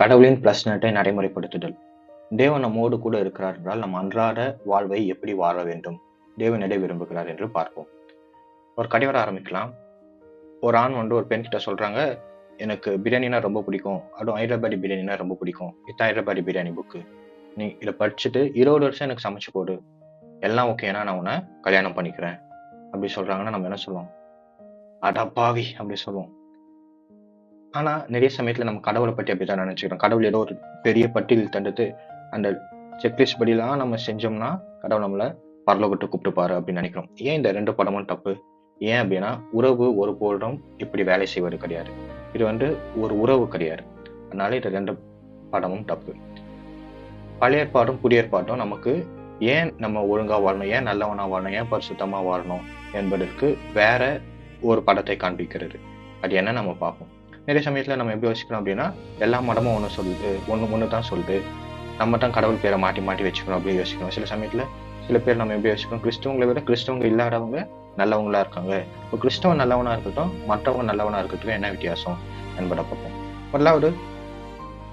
கடவுளின் +நட்டை நடைமுறைப்படுத்துதல். தேவன் நம்மோடு கூட இருக்கிறார் என்றால் நம் அன்றாட வாழ்வை எப்படி வாழ வேண்டும், தேவன் எதை விரும்புகிறார் என்று பார்ப்போம். ஒரு கதையோட ஆரம்பிக்கலாம். ஒரு ஆண் ஒரு பெண் கிட்ட சொல்றாங்க, எனக்கு பிரியாணினா ரொம்ப பிடிக்கும், அதுவும் ஹைதராபாடி பிரியாணினா ரொம்ப பிடிக்கும், இது ஹைதராபாடி பிரியாணி புக்கு, நீ இதை படிச்சுட்டு 20 வருஷம் எனக்கு சமைச்சு போடு, எல்லாம் ஓகேனா நான் உன்னை கல்யாணம் பண்ணிக்கிறேன் அப்படி சொல்றாங்கன்னா நம்ம என்ன சொல்லுவோம்? அடப்பாவி அப்படி சொல்லுவோம். ஆனா நிறைய சமயத்துல நம்ம கடவுளை பற்றி அப்படிதான் நினைச்சுக்கிறோம். கடவுள் ஏதோ ஒரு பெரிய பட்டியல் தந்துட்டு அந்த செக்லிஸ்ட் படிலாம் நம்ம செஞ்சோம்னா கடவுள் நம்மள பரலோகத்துக்கு கூப்பிட்டுப்பாரு அப்படின்னு நினைக்கிறோம். ஏன் இந்த 2 படமும் தப்பு? ஏன் அப்படின்னா, உறவு ஒரு போதும் இப்படி வேலை செய்வது கிடையாது. இது ஒரு உறவு கிடையாது. அதனால இது 2 படமும் தப்பு. பழைய ஏற்பாடும் புதிய ஏற்பாடும் நமக்கு ஏன் நம்ம ஒழுங்கா வாழணும், ஏன் நல்லவனா வாழணும், ஏன் பரிசுத்தமா வாழணும் என்பதற்கு வேற ஒரு படத்தை காண்பிக்கிறது. அது என்ன நம்ம பார்ப்போம். நிறைய சமயத்துல நம்ம எப்படி யோசிக்கிறோம் அப்படின்னா, எல்லா மதமும் ஒண்ணு சொல்லுது, ஒண்ணு தான் சொல்லுது, நம்ம தான் கடவுள் பேரை மாட்டி மாட்டி வச்சுக்கணும் அப்படின்னு யோசிக்கிறோம். சில சமயத்துல சில பேர் நம்ம எப்படி யோசிக்கிறோம், கிறிஸ்தவங்களை விட கிறிஸ்தவங்க இல்லாதவங்க நல்லவங்களா இருக்காங்க, இப்போ கிறிஸ்தவன் நல்லவனா இருக்கட்டும் மற்றவங்க நல்லவனா இருக்கட்டும் என்ன வித்தியாசம் என்பதை பார்ப்போம். முதலாவது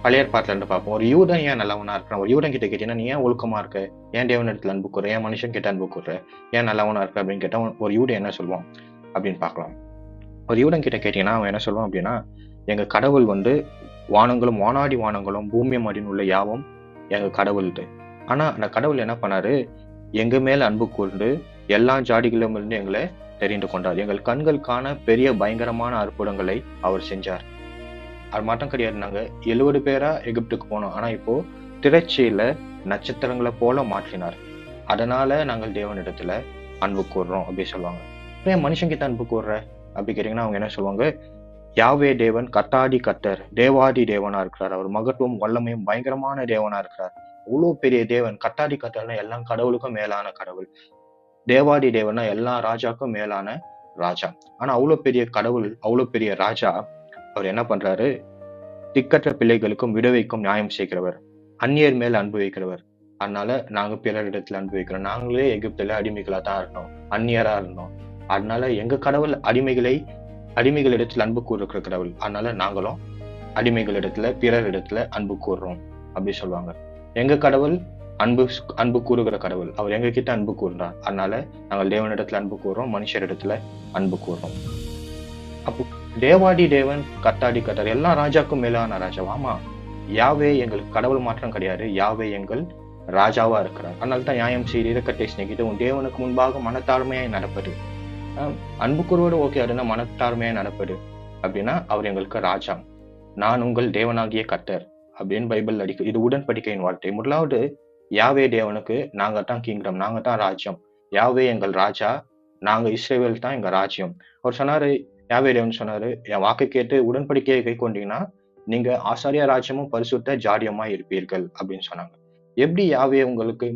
பழைய ஏற்பாட்டுல இருந்து பார்ப்போம். ஒரு யூதன் ஏன் நல்லவனா இருக்கிறான்? ஒரு யூதன் கிட்ட கேட்டீங்கன்னா, நீ ஏன் ஒழுக்கமா இருக்க, ஏன் தேவனிடத்துல அன்பு கூற, ஏன் மனுஷன் கிட்ட அன்பு கூற, ஏன் நல்லவனா இருக்க அப்படின்னு கேட்டா ஒரு யூதன் என்ன சொல்லுவான் அப்படின்னு பார்க்கலாம். ஒரு யூதன் கிட்ட கேட்டீங்கன்னா அவன் என்ன சொல்லுவான் அப்படின்னா, எங்க கடவுள் வானங்களும் வானாடி வானங்களும் பூமி மடின்னு உள்ள யாவும் எங்க கடவுள்து. ஆனா அந்த கடவுள் என்ன பண்ணாரு, எங்க மேல அன்பு கூர்ந்து எல்லா ஜாதிகளிலும் இருந்து எங்களை தெரிந்து கொண்டார். எங்கள் கண்கள் காண பெரிய பயங்கரமான அற்புதங்களை அவர் செஞ்சார். அது மட்டும் கிடையாது, நாங்க 70 பேரா எகிப்துக்கு போனோம், ஆனா இப்போ திரைச்சியில நட்சத்திரங்களை போல மாற்றினார். அதனால நாங்கள் தேவனிடத்துல அன்பு கூறுறோம் அப்படி சொல்லுவாங்க. ஏன் மனுஷன் கிட்ட அன்பு கூறுற அப்படி கேட்டீங்கன்னா அவங்க என்ன சொல்லுவாங்க, யாவே தேவன் கத்தாடி கத்தர் தேவாதி தேவனா இருக்கிறார், அவர் மகத்துவம் வல்லமையும் பயங்கரமான தேவனா இருக்கிறார். அவ்வளவு பெரிய தேவன். கத்தாடி கத்தர்னா எல்லா கடவுளுக்கும் மேலான கடவுள். தேவாதி தேவனா எல்லா ராஜாக்கும் மேலான ராஜா. ஆனா அவ்வளவு பெரிய கடவுள், அவ்வளவு பெரிய ராஜா, அவர் என்ன பண்றாரு, திக்கற்ற பிள்ளைகளுக்கும் விடவைக்கும் நியாயம் செய்கிறவர், அந்நியர் மேல் அன்பு வைக்கிறவர். அதனால நாங்க பிறரிடத்துல அன்பு வைக்கிறோம். நாங்களே எகிப்துல அடிமைகளா தான் இருந்தோம், அந்நியரா இருந்தோம். அதனால எங்க கடவுள் அடிமைகளிடத்துல அன்பு கூறுகிற கடவுள். அதனால நாங்களும் அடிமைகளிடத்துல பிறர் இடத்துல அன்பு கூறுறோம் அப்படி சொல்லுவாங்க. எங்க கடவுள் அன்பு கூறுகிற கடவுள், அவர் எங்க கிட்ட அன்பு கூறுறார். அதனால நாங்கள் தேவனிடத்துல அன்பு கூறுறோம், மனுஷரிடத்துல அன்பு கூறுறோம். அப்போ தேவாடி தேவன் கத்தாடி கத்தார் எல்லா ராஜாக்கும் மேலான ராஜா. ஆமா, யாவே எங்களுக்கு கடவுள் மாற்றம் கிடையாது, யாவே எங்கள் ராஜாவா இருக்கிறார். அதனால தான் நியாயம் செய்து இரக்கத்தை சிநேகித்து உன் தேவனுக்கு முன்பாக மனத்தாழ்மையாய் நடப்பது. அன்பு கூறுவோடு ஓகே, அதுனா மனத்தாழ்மையாய் நடப்பது அப்படின்னா அவர் எங்களுக்கு ராஜா. நான் உங்கள் தேவனாகிய கர்த்தர் அப்படின்னு பைபிள் அடிக்கு. இது உடன்படிக்கையின் வார்த்தை. முதலாவது யாவே தேவனுக்கு நாங்க தான் கிங்டம், நாங்க தான் ராஜ்யம். யாவே எங்கள் ராஜா, நாங்க இஸ்ரவேல் தான் எங்க ராஜ்யம். அவர் சொன்னாரு, யாவே தேவன் சொன்னாரு, என் வாக்கு கேட்டு உடன்படிக்கையை கை கொண்டீங்கன்னா நீங்க ஆசாரிய ராஜ்யமும் பரிசுத்த ஜாடியமா இருப்பீர்கள் அப்படின்னு சொன்னாங்க. எப்படி யாவே உங்களுக்கு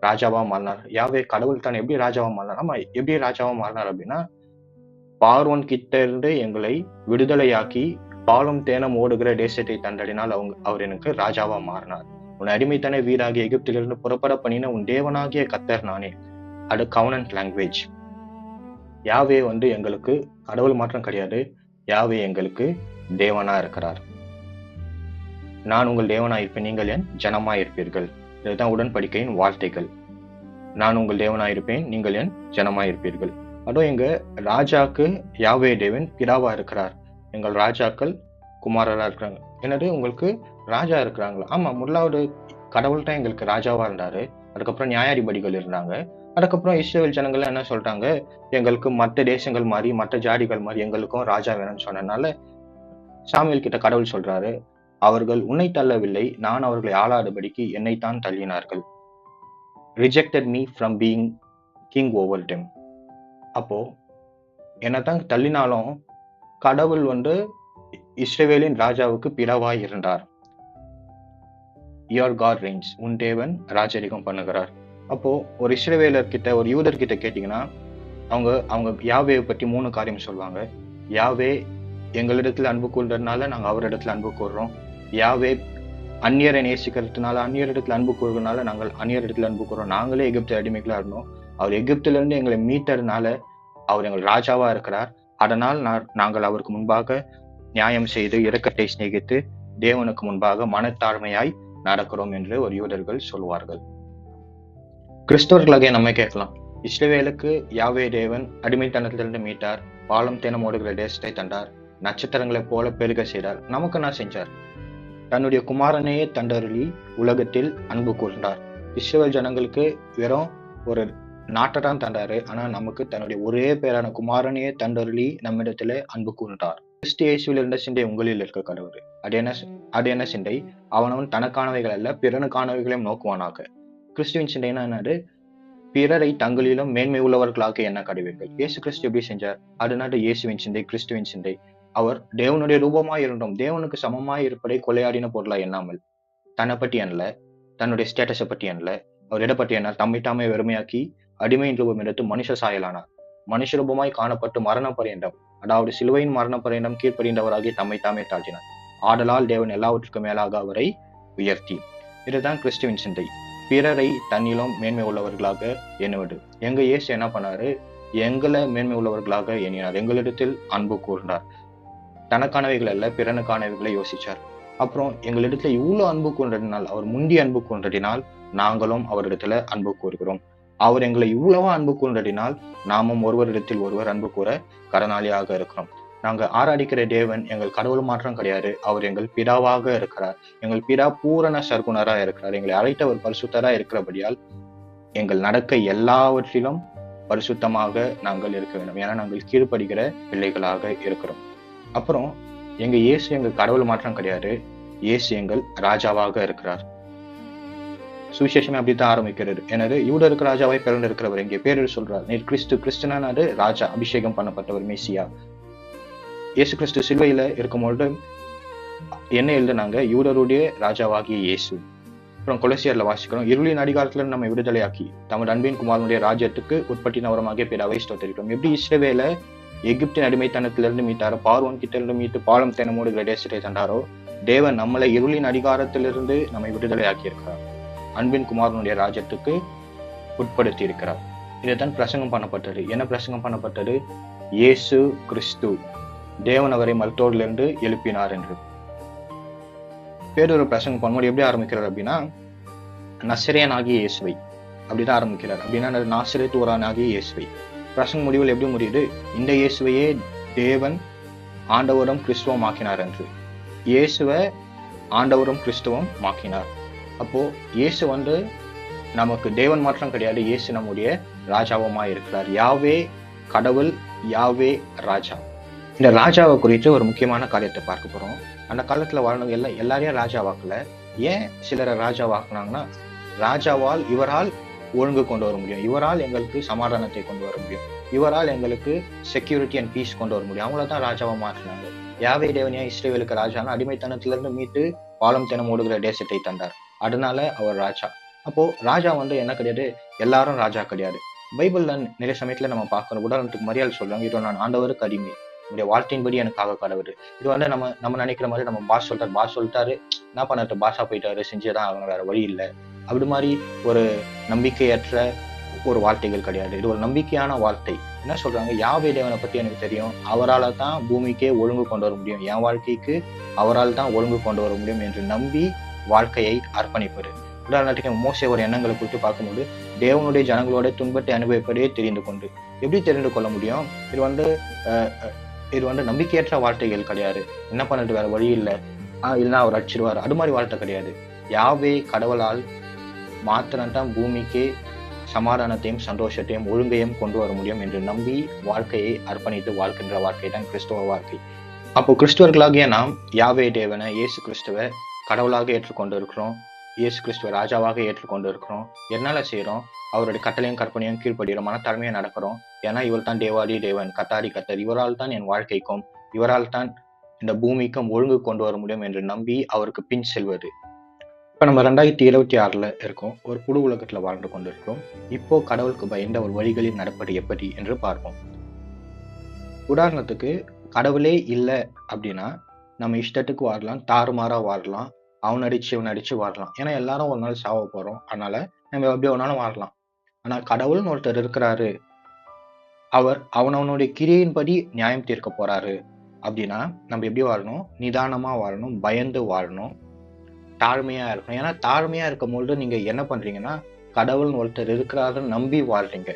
ராஜாவா மாறினார்? யாவே கடவுள் தான் எப்படி ராஜாவா மாறினார்? ஆமா, எப்படி ராஜாவா மாறினார் அப்படின்னா, பார்வோன் கிட்ட இருந்து எங்களை விடுதலையாக்கி பாலும் தேனம் ஓடுகிற தேசத்தை தந்தடினால் அவர் எனக்கு ராஜாவா மாறினார். உன் அடிமைத்தன வீராகிய எகிப்திலிருந்து புறப்பட பண்ணின உன் தேவனாகிய கர்த்தர் நானே. அது கவனன்ட் லாங்குவேஜ். யாவே எங்களுக்கு கடவுள் மாற்றம் கிடையாது, யாவே எங்களுக்கு தேவனா இருக்கிறார். நான் உங்கள் தேவனா இருப்பேன், நீங்கள் என் ஜனமா இருப்பீர்கள். இதுதான் உடன்படிக்கையின் வார்த்தைகள். நான் உங்கள் தேவனா இருப்பேன், நீங்கள் என் ஜனமா இருப்பீர்கள். அதுவும் எங்க ராஜாக்கு யாவே தேவன் பிதாவா இருக்கிறார், எங்கள் ராஜாக்கள் குமாரரா இருக்கிறாங்க. என்னது, உங்களுக்கு ராஜா இருக்கிறாங்களா? ஆமா, முதலாவது கடவுள் தான் எங்களுக்கு ராஜாவா இருந்தாரு. அதுக்கப்புறம் நியாயாதிபதிகள் இருந்தாங்க. அதுக்கப்புறம் இஸ்ரவேல் ஜனங்கள் என்ன சொல்றாங்க, எங்களுக்கு மற்ற தேசங்கள் மாதிரி மற்ற ஜாதிகள் மாதிரி எங்களுக்கும் ராஜா வேணும்னு சொன்னதுனால சாமுவேல் கிட்ட கடவுள் சொல்றாரு, அவர்கள் உன்னை தள்ளவில்லை, நான் அவர்களை ஆளாதபடிக்கு என்னைத்தான் தள்ளினார்கள். Rejected me from being king over them. அப்போ என்னதான் தள்ளினாலும் கடவுள் இஸ்ரவேலின் ராஜாவுக்கு பிதாவாய் இருந்தார். யுவர் காட் ரெயின்ஸ், உன் தேவன் ராஜரிகம் பண்ணுகிறார். அப்போ ஒரு இஸ்ரவேலர் கிட்ட, ஒரு யூதர் கிட்ட கேட்டீங்கன்னா அவங்க யாவே பற்றி 3 காரியம் சொல்லுவாங்க. யாவே எங்களிடத்துல அன்பு கூறுறதுனால நாங்க அவரிடத்துல அன்பு கூறுறோம். யாவே அந்நியரை நேசிக்கிறதுனால அந்நியரிடத்துல அன்பு கூறுறதுனால நாங்கள் அந்நியரிடத்துல அன்பு கூறுறோம். நாங்களே எகிப்து அடிமைகளா இருந்தோம், அவர் எகிப்துல இருந்து எங்களை மீட்டதுனால அவர் எங்கள் ராஜாவா இருக்கிறார். அதனால் நாங்கள் அவருக்கு முன்பாக நியாயம் செய்து இரக்கத்தை சிநேகித்து தேவனுக்கு முன்பாக மனத்தாழ்மையாய் நடக்கிறோம் என்று ஒரு யூதர்கள் சொல்வார்கள். கிறிஸ்தவர்களாகிய நம்மை கேட்கலாம், இஸ்ரவேலுக்கு யாவே தேவன் அடிமைத்தனத்திலிருந்து மீட்டார், பாலும் தேனும் ஓடுகிற தேசத்தை தந்தார், நட்சத்திரங்களைப் போல பெருக செய்தார். நமக்கு என்ன செஞ்சார்? தன்னுடைய குமாரனையே தந்தருளி உலகத்தில் அன்பு கூர்ந்தார். இஸ்ரவேல் ஜனங்களுக்கு வெறும் ஒரு நாட்டை தான் தந்தாரு. ஆனா நமக்கு தன்னுடைய ஒரே பேரான குமாரனையே தந்தருளி நம்மிடத்துல அன்பு கூர்ந்தார். கிறிஸ்து இயேசுவில் இருந்த சிந்தை உங்களில் இருக்க கடவுள். அது என்ன சிந்தை? அவனவன் தனக்கானவைகள் அல்ல பிறனுக்கானவைகளையும் நோக்குவானாக. கிறிஸ்துவின் சிந்தைனா என்னது? பிறரை தங்களிலும் மேன்மை உள்ளவர்களாக என்ன கடவீர்கள். இயேசு கிறிஸ்து எப்படி செஞ்சார்? அதனால இயேசுவின் சிந்தை, கிறிஸ்துவின் சிந்தை. அவர் தேவனுடைய ரூபமாய் இருந்தோம், தேவனுக்கு சமமாய் இருப்பதை கொலையாடின பொருளா எண்ணாமல், தன்னை பற்றி அல்ல, தன்னுடைய ஸ்டேட்டஸை பற்றி அல்ல, அவர் எதை பற்றி என்ன, தம்மை தாமே வெறுமையாக்கி அடிமையின் ரூபம் எடுத்து மனுஷ சாயலானார். மனுஷ ரூபமாய் காணப்பட்டு மரண பரியந்தம், அதாவது சிலுவையின் மரண பரியந்தம் கீழ்ப்படிந்தவராகி தம்மை தாமே தாழ்த்தினார். ஆதலால் தேவன் எல்லாவற்றுக்கும் மேலாக அவரை உயர்த்தி. இதுதான் கிறிஸ்துவின் சிந்தை. பிறரை தன்னிலும் மேன்மை உள்ளவர்களாக எண்ணுவது. எங்க இயேசு என்ன பண்ணாரு? எங்களை மேன்மை உள்ளவர்களாக எண்ணினார், எங்களிடத்தில் அன்பு கூர்ந்தார். தனக்கானவைகள் அல்ல பிறனுக்கானவைகளை யோசிச்சார். அப்புறம் எங்களிடத்துல இவ்வளவு அன்பு கூர்ந்ததினால், அவர் முந்தி அன்பு கூர்ந்ததினால் நாங்களும் அவரிடத்துல அன்பு கூறுகிறோம். அவர் எங்களை இவ்வளவா அன்பு கூர்ந்ததினால் நாமும் ஒருவரிடத்தில் ஒருவர் அன்பு கூற கடனாளியாக இருக்கிறோம். நாங்க ஆராதிக்கிற தேவன் எங்கள் கடவுள் மாற்றம் கிடையாது. அவர் எங்கள் பிதாவாக இருக்கிறார். எங்கள் பிதா பூரண சர்க்குணரா இருக்கிறார். எங்களை அழைத்தவர் பரிசுத்தரா இருக்கிறபடியால் எங்கள் நடக்க எல்லாவற்றிலும் பரிசுத்தமாக நாங்கள் இருக்க வேண்டும். ஏன்னா நாங்கள் கீழ்ப்படுகிற பிள்ளைகளாக இருக்கிறோம். அப்புறம் எங்க இயேசு எங்கள் கடவுள் மாற்றம் கிடையாது. இயேசு எங்கள் ராஜாவாக இருக்கிறார். சுவிசேஷமே அப்படித்தான் ஆரம்பிக்கிறது. எனது யூதருக்கு ராஜாவாய் பிறந்து இருக்கிறவர் இங்கே பேரு சொல்றார். நீர் கிறிஸ்துனானது ராஜா, அபிஷேகம் பண்ணப்பட்டவர், மேசியா. இயேசு கிறிஸ்து சிலுவையில இருக்கும்பொழுது என்ன எழுதுனாங்க? யூதருடைய ராஜாவாகிய இயேசு. அப்புறம் கொலோசியர்ல வாசிக்கிறோம், இருளின் அதிகாரத்துல நம்ம விடுதலையாக்கி தமது அன்பின் குமாரனுடைய ராஜ்யத்துக்கு உட்பட்டினவரமாகிய பிதாவை ஸ்தோத்திரிக்கிறோம். எப்படி இஸ்ரவேலை எகிப்தின் அடிமைத்தனத்திலிருந்து மீட்டாரோ, பார்வோன் கிட்ட இருந்து மீட்டு பாலும் தேனமோடு தேசத்தை தந்தாரோ, தேவன் நம்மளை இருளின் அதிகாரத்திலிருந்து நம்மை விடுதலையாக்கி இருக்கிறார், அன்பின் குமாரனுடைய ராஜ்யத்துக்கு உட்படுத்தி இருக்கிறார். இதுதான் பிரசங்கம் பண்ணப்பட்டது. என்ன பிரசங்கம் பண்ணப்பட்டது? இயேசு கிறிஸ்து தேவன் அவரை மருத்துவரிலிருந்து எழுப்பினார் என்று. பேரொரு பிரசங்கம் பண்ணும்போது எப்படி ஆரம்பிக்கிறார் அப்படின்னா, நசரேயன் ஆகிய இயேசுவை அப்படிதான் ஆரம்பிக்கிறார். அப்படின்னா நாசரேத் ஊரான் ஆகிய இயேசுவை. பிரசங்க முடிவில் எப்படி முடியுது? இந்த இயேசுவையே தேவன் ஆண்டவரும் கிறிஸ்துவம் ஆக்கினார் என்று. இயேசுவை ஆண்டவரும் கிறிஸ்துவம் ஆக்கினார். அப்போ இயேசு நமக்கு தேவன் மாற்றம் கிடையாது. இயேசு நம்முடைய ராஜாவமா இருக்கிறார். யாவே கடவுள், யாவே ராஜா. இந்த ராஜாவை குறித்து ஒரு முக்கியமான காரியத்தை பார்க்க போறோம். அந்த காலத்துல வாழ்ந்தவங்க எல்லாரையும் ராஜாவாக்கல. ஏன் சிலரை ராஜாவாக்குனாங்கன்னா, ராஜாவால் இவரால் ஒழுங்கு கொண்டு வர முடியும், இவரால் எங்களுக்கு சமாதானத்தை கொண்டு வர முடியும், இவரால் எங்களுக்கு செக்யூரிட்டி அண்ட் பீஸ் கொண்டு வர முடியும், அவங்களதான் ராஜாவா மாற்றினாங்க. யாவே தேவனியா இஸ்ரவேலுக்கு ராஜானா அடிமைத்தனத்திலிருந்து மீட்டு பாலம் தேனம் ஓடுகிற தேசத்தை தந்தார். அதனால அவர் ராஜா. அப்போ ராஜா என்ன கிடையாது, எல்லாரும் ராஜா கிடையாது. பைபிள்ல நிறைய சமயத்துல நம்ம பார்க்கணும். உதாரணத்துக்கு மரியாதை சொல்றாங்க, இதோ நான் ஆண்டவருக்கு அடிமை, என்னுடைய வாழ்க்கையின்படி எனக்கு கடவுள். இது நம்ம நினைக்கிற மாதிரி நம்ம பாஸ் சொல்லிட்டாரு, என்ன பண்ணட்டு பாஸா போயிட்டாரு, செஞ்சேதான் அவங்க, வேற வழி இல்லை, அப்படி மாதிரி ஒரு நம்பிக்கையற்ற ஒரு வார்த்தைகள் கிடையாது. இது ஒரு நம்பிக்கையான வார்த்தை. என்ன சொல்றாங்க? யாவே தேவனை பத்தி எனக்கு தெரியும், அவரால் தான் பூமிக்கே ஒழுங்கு கொண்டு வர முடியும், என் வாழ்க்கைக்கு அவரால் தான் ஒழுங்கு கொண்டு வர முடியும் என்று நம்பி வாழ்க்கையை அர்ப்பணிப்பது. உதாரணத்துக்கு மோசே ஒரு எண்ணங்களை குறித்து பார்க்கும்போது, தேவனுடைய ஜனங்களோட துன்பத்தை அனுபவிப்பதே தெரிந்து கொண்டு. எப்படி தெரிந்து கொள்ள முடியும்? இது நம்பிக்கையற்ற வார்த்தைகள் கிடையாது. என்ன பண்ணிட்டு வேற வழி இல்லை, இல்லைன்னா அவர் அடிச்சிருவார், அது மாதிரி வார்த்தை கிடையாது. யாவே கடவுளால் மாத்திரம்தான் பூமிக்கே சமாதானத்தையும் சந்தோஷத்தையும் ஒழுங்கையும் கொண்டு வர முடியும் என்று நம்பி வாழ்க்கையை அர்ப்பணித்து வாழ்க்கின்ற வாழ்க்கை தான் கிறிஸ்துவ வாழ்க்கை. அப்போ கிறிஸ்துவர்களாகிய நாம் யாவே தேவனை, இயேசு கிறிஸ்துவ கடவுளாக ஏற்றுக்கொண்டு இருக்கிறோம், இயேசு கிறிஸ்துவ ராஜாவாக ஏற்றுக்கொண்டு இருக்கிறோம். என்னால செய்யறோம்? அவருடைய கட்டளையும் கற்பனையும் கீழ்ப்படுகிறோம், மனத்தாழ்மையா நடக்கிறோம். ஏன்னா இவர் தான் தேவாதி தேவன், கத்தாரி கத்தர், இவரால் தான் என் வாழ்க்கைக்கும் இவரால் தான் இந்த பூமிக்கும் ஒழுங்கு கொண்டு வர முடியும் என்று நம்பி அவருக்கு பின் செல்வது. இப்ப நம்ம 2026 இருக்கோம். ஒரு புது உலகத்துல வாழ்ந்து கொண்டிருக்கிறோம். இப்போ கடவுளுக்கு பயந்த ஒரு வழிகளில் நடப்பது எப்படி என்று பார்ப்போம். உதாரணத்துக்கு கடவுளே இல்லை அப்படின்னா நம்ம இஷ்டத்துக்கு வாழலாம், தாறுமாறா வாழலாம், அவன் அடிச்சு வாழலாம். ஏன்னா எல்லாரும் ஒரு நாள் சாவ போறோம், அதனால நம்ம எப்படி வேணாலும் வாழலாம். ஆனா கடவுள்னு ஒருத்தர் இருக்கிறாரு, அவர் அவனவனுடைய கிரியின்படி நியாயம் தீர்க்க போறாரு. அப்படின்னா நம்ம எப்படி வாழணும்? நிதானமா வாழணும், பயந்து வாழணும், தாழ்மையா இருக்கணும். ஏன்னா தாழ்மையா இருக்கும்போது நீங்க என்ன பண்றீங்கன்னா, கடவுள்னு ஒருத்தர் இருக்கிறாருன்னு நம்பி வாழ்றீங்க.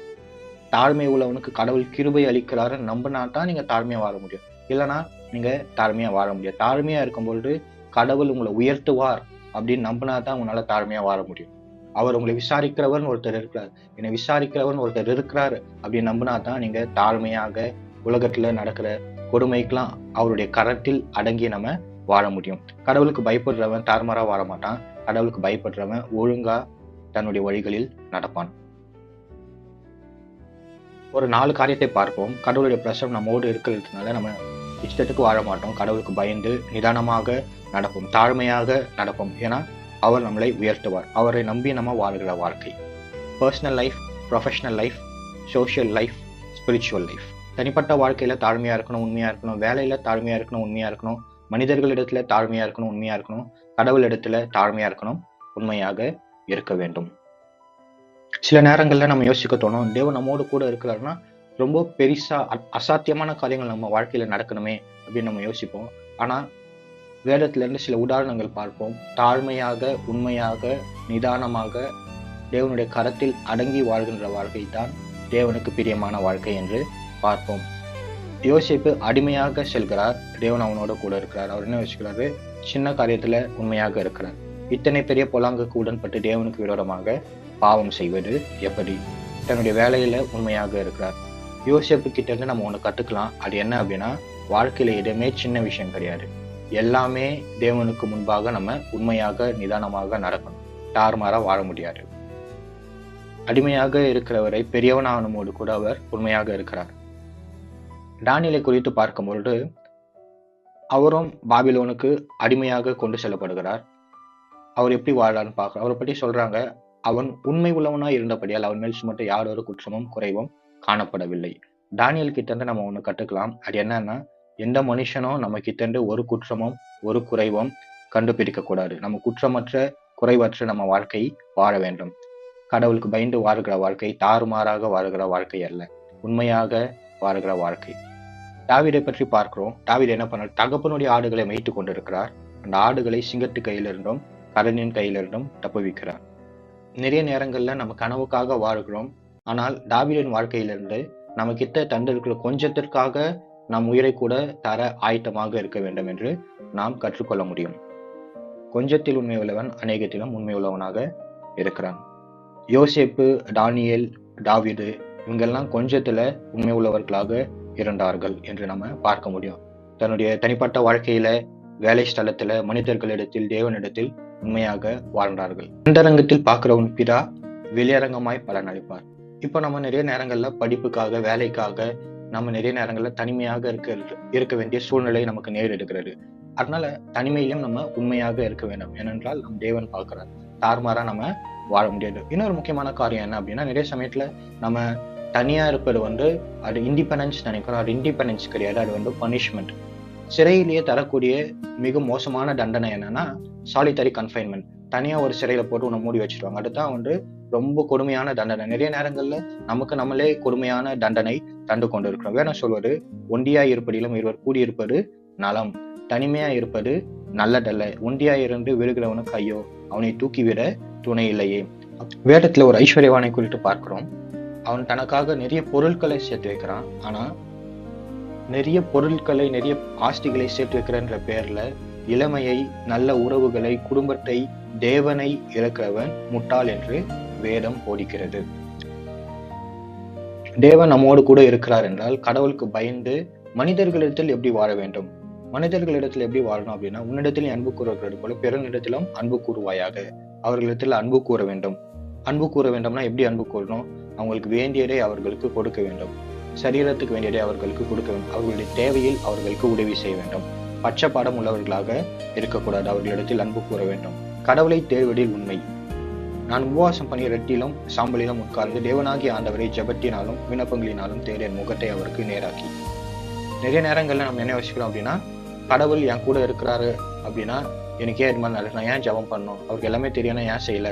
தாழ்மை உள்ளவனுக்கு கடவுள் கிருபை அளிக்கிறாருன்னு நம்பினா தான் நீங்க தாழ்மையா வாழ முடியும். இல்லைன்னா நீங்க தாழ்மையா வாழ முடியாது. தாழ்மையா இருக்கும்பொழுது கடவுள் உங்களை உயர்த்துவார் அப்படின்னு நம்பினா தான் உங்களால தாழ்மையா வாழ முடியும். அவர் உங்களை விசாரிக்கிறவர்னு ஒருத்தர் இருக்கிறார், என்னை விசாரிக்கிறவர்னு ஒருத்தர் இருக்கிறாரு அப்படின்னு நம்பினா தான் நீங்க தாழ்மையாக உலகத்துல நடக்கிற கொடுமைக்கெல்லாம் அவருடைய கரத்தில் அடங்கி நம்ம வாழ முடியும். கடவுளுக்கு பயப்படுறவன் தாறுமாறா வாழ மாட்டான். கடவுளுக்கு பயப்படுறவன் ஒழுங்கா தன்னுடைய வழிகளில் நடப்பான். ஒரு 4 காரியத்தை பார்ப்போம். கடவுளுடைய பிரசவம் நம்மோடு இருக்கிறதுனால நம்ம இஷ்டத்துக்கு வாழ மாட்டோம். கடவுளுக்கு பயந்து நிதானமாக நடப்போம், தாழ்மையாக நடப்போம். ஏன்னா அவர் நம்மளை உயர்த்துவார். அவரை நம்பி நம்ம வாழ்கிற வாழ்க்கை. Personal life, professional life, social life, spiritual life. தனிப்பட்ட வாழ்க்கையில தாழ்மையா இருக்கணும், உண்மையா இருக்கணும். வேலையில தாழ்மையா இருக்கணும், உண்மையா இருக்கணும். மனிதர்களிடத்துல தாழ்மையா இருக்கணும், உண்மையா இருக்கணும். கடவுள் இடத்துல தாழ்மையா இருக்கணும், உண்மையாக இருக்க வேண்டும். சில நேரங்கள்ல நம்ம யோசிக்க தோணும், தேவன் நம்மோடு கூட இருக்கிறாருன்னா ரொம்ப பெருசா அசாத்தியமான காரியங்கள் நம்ம வாழ்க்கையில நடக்கணுமே அப்படின்னு நம்ம யோசிப்போம். ஆனா வேதத்துல இருந்து சில உதாரணங்கள் பார்ப்போம். தாழ்மையாக, உண்மையாக, நிதானமாக தேவனுடைய கரத்தில் அடங்கி வாழ்கின்ற வாழ்க்கை தான் தேவனுக்கு பிரியமான வாழ்க்கை என்று பார்ப்போம். யோசேப்பு அடிமையாக செல்கிறார், தேவன் அவனோட கூட இருக்கிறார். அவர் என்ன யோசிக்கிறாரு? சின்ன காரியத்துல உண்மையாக இருக்கிறார். இத்தனை பெரிய பொல்லாங்குக்கு உடன்பட்டு தேவனுக்கு விரோதமாக பாவம் செய்வது எப்படி? தன்னுடைய வேலையில உண்மையாக இருக்கிறார். யோசேப்பு கிட்ட இருந்து நம்ம ஒண்ணு கத்துக்கலாம். அது என்ன அப்படின்னா, வாழ்க்கையில எதுவுமே சின்ன விஷயம் கிடையாது. எல்லாமே தேவனுக்கு முன்பாக நம்ம உண்மையாக நிதானமாக நடக்கணும். தாறுமாறா வாழ முடியாது. அடிமையாக இருக்கிறவரை பெரியவனானமோடு கூட அவர் உண்மையாக இருக்கிறார். தானியேலை குறித்து பார்க்கும்பொழுது அவரும் பாபிலோனுக்கு அடிமையாக கொண்டு செல்லப்படுகிறார். அவர் எப்படி வாழலான்னு பார்க்கிறோம். அவரை பற்றி சொல்றாங்க, அவன் உண்மை உள்ளவனாய் இருந்தபடியால் அவன் மேல் சுமத்த யாரொரு குற்றமும் குறைவும் காணப்படவில்லை. தானியேல் கிட்ட இருந்து நம்ம ஒண்ணு கத்துக்கலாம். அது என்னன்னா, எந்த மனுஷனும் நம்ம கிட்ட இருந்து ஒரு குற்றமும் ஒரு குறைவும் கண்டுபிடிக்க கூடாது. நம்ம குற்றமற்ற குறைவற்ற நம்ம வாழ்க்கை வாழ வேண்டும். கடவுளுக்கு பயந்து வாழ்கிற வாழ்க்கை தாறுமாறாக வாழ்கிற வாழ்க்கை அல்ல, உண்மையாக வாழ்கிற வாழ்க்கை. தாவீதை பற்றி பார்க்கிறோம். தாவீது என்ன பண்ணார்? தகப்பனுடைய ஆடுகளை மேய்த்து கொண்டிருக்கிறார். அந்த ஆடுகளை சிங்கத்து கையிலிருந்தும் கரணின் கையிலிருந்தும் தப்புவிக்கிறார். நிறைய நேரங்கள்ல நம்ம கனவுக்காக வாழ்கிறோம். ஆனால் தாவீதின் வாழ்க்கையிலிருந்து நம்ம கிட்ட தந்திருக்கிற கொஞ்சத்திற்காக நம் உயிரை கூட தர ஆயத்தமாக இருக்க வேண்டும் என்று நாம் கற்றுக்கொள்ள முடியும். கொஞ்சத்தில் உண்மை உள்ளவன் அநேகத்திலும் உண்மை உள்ளவனாக இருக்கிறான். யோசேப்பு, தானியேல், தாவீது இவங்கெல்லாம் கொஞ்சத்துல உண்மை உள்ளவர்களாக இருந்தார்கள் என்று நம்ம பார்க்க முடியும். தன்னுடைய தனிப்பட்ட வாழ்க்கையில, வேலை ஸ்தலத்துல, மனிதர்களிடத்தில், தேவனிடத்தில் உண்மையாக வாழ்ந்தார்கள். அந்தரங்கத்தில் பார்க்கிறவன் பிதா வெளியரங்கமாய் பலன் அளிப்பார். இப்போ நம்ம நிறைய நேரங்கள்ல படிப்புக்காக, வேலைக்காக நம்ம நிறைய நேரங்கள்ல தனிமையாக இருக்க வேண்டிய சூழ்நிலை நமக்கு நேரிடுகிறது. அதனால தனிமையிலும் நம்ம உண்மையாக இருக்க வேண்டும். ஏனென்றால் நம் தேவன் பார்க்கிறார். தாறுமாறா நம்ம வாழ முடியாது. இன்னொரு முக்கியமான காரியம் என்ன அப்படின்னா, நிறைய சமயத்துல நம்ம தனியா இருப்பது அது இண்டிபெண்டன்ஸ் நினைக்கிறோம். அது இண்டிபெண்டன்ஸ் கிடையாது, அது பனிஷ்மெண்ட். சிறையிலேயே தரக்கூடிய மிக மோசமான தண்டனை என்னன்னா சாலிட்டரி கன்ஃபைன்மெண்ட். தனியா ஒரு சிறையில போட்டு உன்னை மூடி வச்சிருவாங்க. அதுதான் ரொம்ப கொடுமையான தண்டனை. நிறைய நேரங்கள்ல நமக்கு நம்மளே கொடுமையான தண்டனை தந்து கொண்டு இருக்கிறோம். வேணும் சொல்வது, ஒண்டியாய் இருப்பதிலும் இருவர் கூடியிருப்பது நலம், தனிமையா இருப்பது நல்லதல்ல. ஒண்டியாய் இருந்து விழுகிறவனுக்கு ஐயோ, அவனை தூக்கிவிட துணை இல்லையே. வேதத்துல ஒரு ஐஸ்வர்யவானை குறித்து பார்க்கிறோம். அவன் தனக்காக நிறைய பொருட்களை சேர்த்து வைக்கிறான். ஆனா நிறைய பொருட்களை, நிறைய ஆஸ்திகளை சேர்த்து வைக்கிறன்ற பேர்ல இளமையை, நல்ல உறவுகளை, குடும்பத்தை, தேவனை இழக்கிறவன் முட்டாள் என்று வேதம் போதிக்கிறது. தேவன் நம்மோடு கூட இருக்கிறார் என்றால் கடவுளுக்கு பயந்து மனிதர்களிடத்தில் எப்படி வாழ வேண்டும்? மனிதர்களிடத்தில் எப்படி வாழணும் அப்படின்னா, உன்னிடத்தில் அன்பு கூறுகிறது போல பிறனிடத்திலும் அன்பு கூறுவாயாக. அவர்களிடத்தில் அன்பு கூற வேண்டும். அன்பு கூற வேண்டும்னா எப்படி அன்பு கூறணும்? அவங்களுக்கு வேண்டியதை அவர்களுக்கு கொடுக்க வேண்டும். சரீரத்துக்கு வேண்டியதை அவர்களுக்கு கொடுக்க வேண்டும். அவர்களுடைய தேவையில் அவர்களுக்கு உதவி செய்ய வேண்டும். பட்சபாடம் உள்ளவர்களாக இருக்கக்கூடாது. அவர்களிடத்தில் அன்பு கூற வேண்டும். கடவுளை தேடுவதில் உண்மை. நான் உபவாசம் பண்ணி ரெட்டிலும் சாம்பலிலும் உட்கார்ந்து தேவனாகிய ஆண்டவரை ஜெபத்தினாலும் விண்ணப்பங்களினாலும் தேட என் முகத்தை அவருக்கு நேராக்கி. நிறைய நேரங்கள்ல நம்ம என்ன யோசிக்கிறோம் அப்படின்னா, கடவுள் என் கூட இருக்கிறாரு அப்படின்னா எனக்கு ஏன் இது மாதிரி நடக்குது, நான் ஏன் ஜெபம் பண்ணணும், அவருக்கு எல்லாமே தெரியும், ஏன் செய்யல.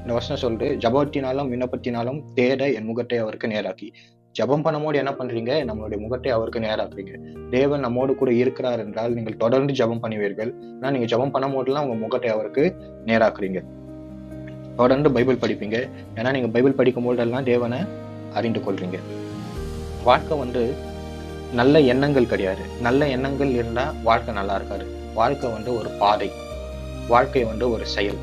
இந்த வசனம் சொல்லிட்டு ஜெபத்தினாலும் விண்ணப்பத்தினாலும் தேட என் முகத்தை அவருக்கு நேராக்கி. ஜெபம் பண்ணும்போது என்ன பண்றீங்க? நம்மளுடைய முகத்தை அவருக்கு நேராக்குறீங்க. தேவன் நம்மோடு கூட இருக்கிறார் என்றால் நீங்கள் தொடர்ந்து ஜெபம் பண்ணுவீர்கள். ஆனா நீங்க ஜெபம் பண்ணும்போதெல்லாம் உங்க முகத்தை அவருக்கு நேராக்குறீங்க. தொடர்ந்து பைபிள் படிப்பீங்க. ஏன்னா நீங்க பைபிள் படிக்கும் போதெல்லாம் தேவனை அறிந்து கொள்றீங்க. வாழ்க்கை நல்ல எண்ணங்கள் கிடையாது. நல்ல எண்ணங்கள் இருந்தா வாழ்க்கை நல்லா இருக்காது. வாழ்க்கை ஒரு பாதை. வாழ்க்கை ஒரு செயல்.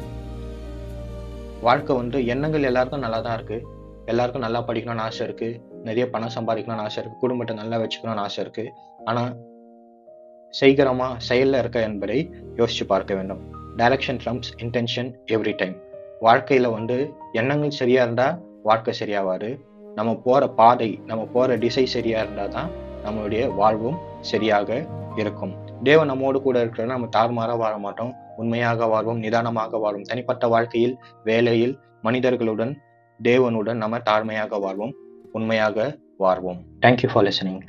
வாழ்க்கை எண்ணங்கள் எல்லாருக்கும் நல்லா தான் இருக்கு. எல்லாருக்கும் நல்லா படிக்கணும்னு ஆசை இருக்கு. நிறைய பணம் சம்பாதிக்கணும்னு ஆசை இருக்கு. குடும்பத்தை நல்லா வச்சுக்கணும்னு ஆசை இருக்கு. ஆனா செய்கிறோமா, செயல்ல இருக்க என்பதை யோசிச்சு பார்க்க வேண்டும். Direction Trump's intention every time. வாழ்க்கையில எண்ணங்கள் சரியா இருந்தா வாழ்க்கை சரியாவாரு. நம்ம போற பாதை, நம்ம போற திசை சரியா இருந்தாதான் நம்மளுடைய வாழ்வும் சரியாக இருக்கும். தேவன் நம்மோடு கூட இருக்கிற நம்ம தாறுமாறா வாழ மாட்டோம். உண்மையாக வாழ்வோம், நிதானமாக வாழ்வோம். தனிப்பட்ட வாழ்க்கையில், வேலையில், மனிதர்களுடன், தேவனுடன் நம்ம தாழ்மையாக வாழ்வோம், உண்மையாக வாழ்வோம். Thank you for listening.